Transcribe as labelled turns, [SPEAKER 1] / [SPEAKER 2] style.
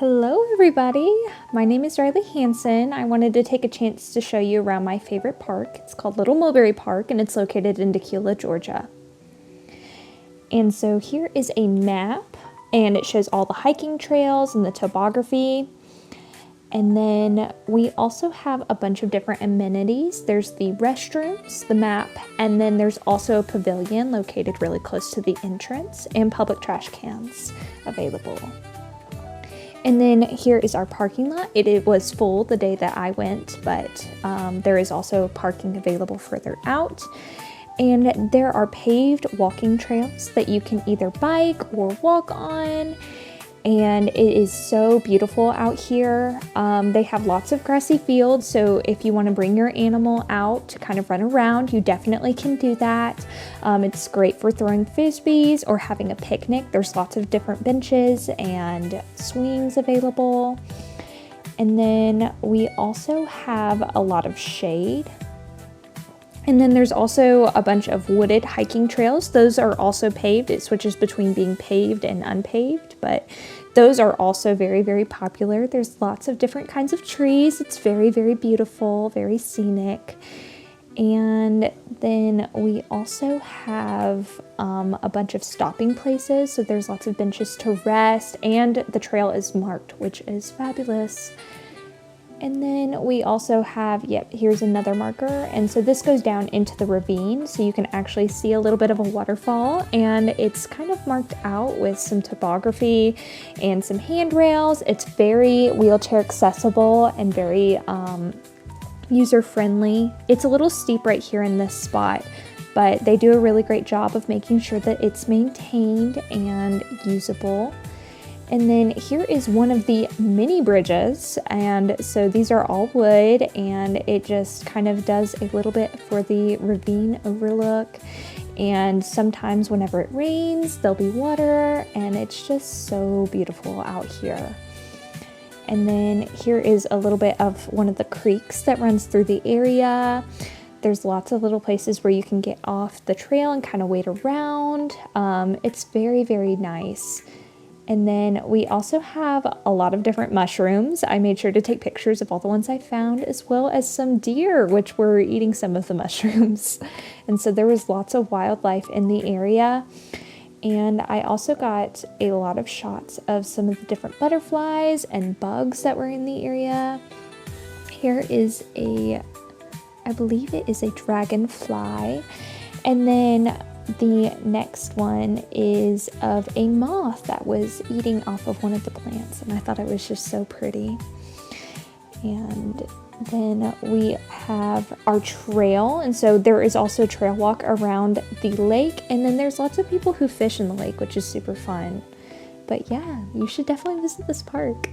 [SPEAKER 1] Hello everybody, my name is Riley Hansen. I wanted to take a chance to show you around my favorite park. It's called Mulberry Park and it's located in Dacula, Georgia. And so here is a map and it shows all the hiking trails and the topography. And then we also have a bunch of different amenities. There's the restrooms, the map, and then there's also a pavilion located really close to the entrance and public trash cans available. And then here is our parking lot. It was full the day that I went, but there is also parking available further out. And there are paved walking trails that you can either bike or walk on. And it is so beautiful out here. They have lots of grassy fields, so if you want to bring your animal out to kind of run around, you definitely can do that. It's great for throwing frisbees or having a picnic. There's lots of different benches and swings available. And then we also have a lot of shade. And then there's also a bunch of wooded hiking trails. Those are also paved. It switches between being paved and unpaved, but those are also very, very popular. There's lots of different kinds of trees. It's very, very beautiful, very scenic. And then we also have a bunch of stopping places. So there's lots of benches to rest and the trail is marked, which is fabulous. And then we also have, here's another marker. And so this goes down into the ravine. So you can actually see a little bit of a waterfall and it's kind of marked out with some topography and some handrails. It's very wheelchair accessible and very user-friendly. It's a little steep right here in this spot, but they do a really great job of making sure that it's maintained and usable. And then here is one of the mini bridges, and so these are all wood and it just kind of does a little bit for the ravine overlook. And sometimes whenever it rains, there'll be water and it's just so beautiful out here. And then here is a little bit of one of the creeks that runs through the area. There's lots of little places where you can get off the trail and kind of wait around. It's very, very nice. And then we also have a lot of different mushrooms. I made sure to take pictures of all the ones I found, as well as some deer, which were eating some of the mushrooms. And so there was lots of wildlife in the area. And I also got a lot of shots of some of the different butterflies and bugs that were in the area. Here is I believe it is a dragonfly. And then the next one is of a moth that was eating off of one of the plants, and I thought it was just so pretty. And then we have our trail, and so there is also a trail walk around the lake, and then there's lots of people who fish in the lake, which is super fun. But yeah, you should definitely visit this park.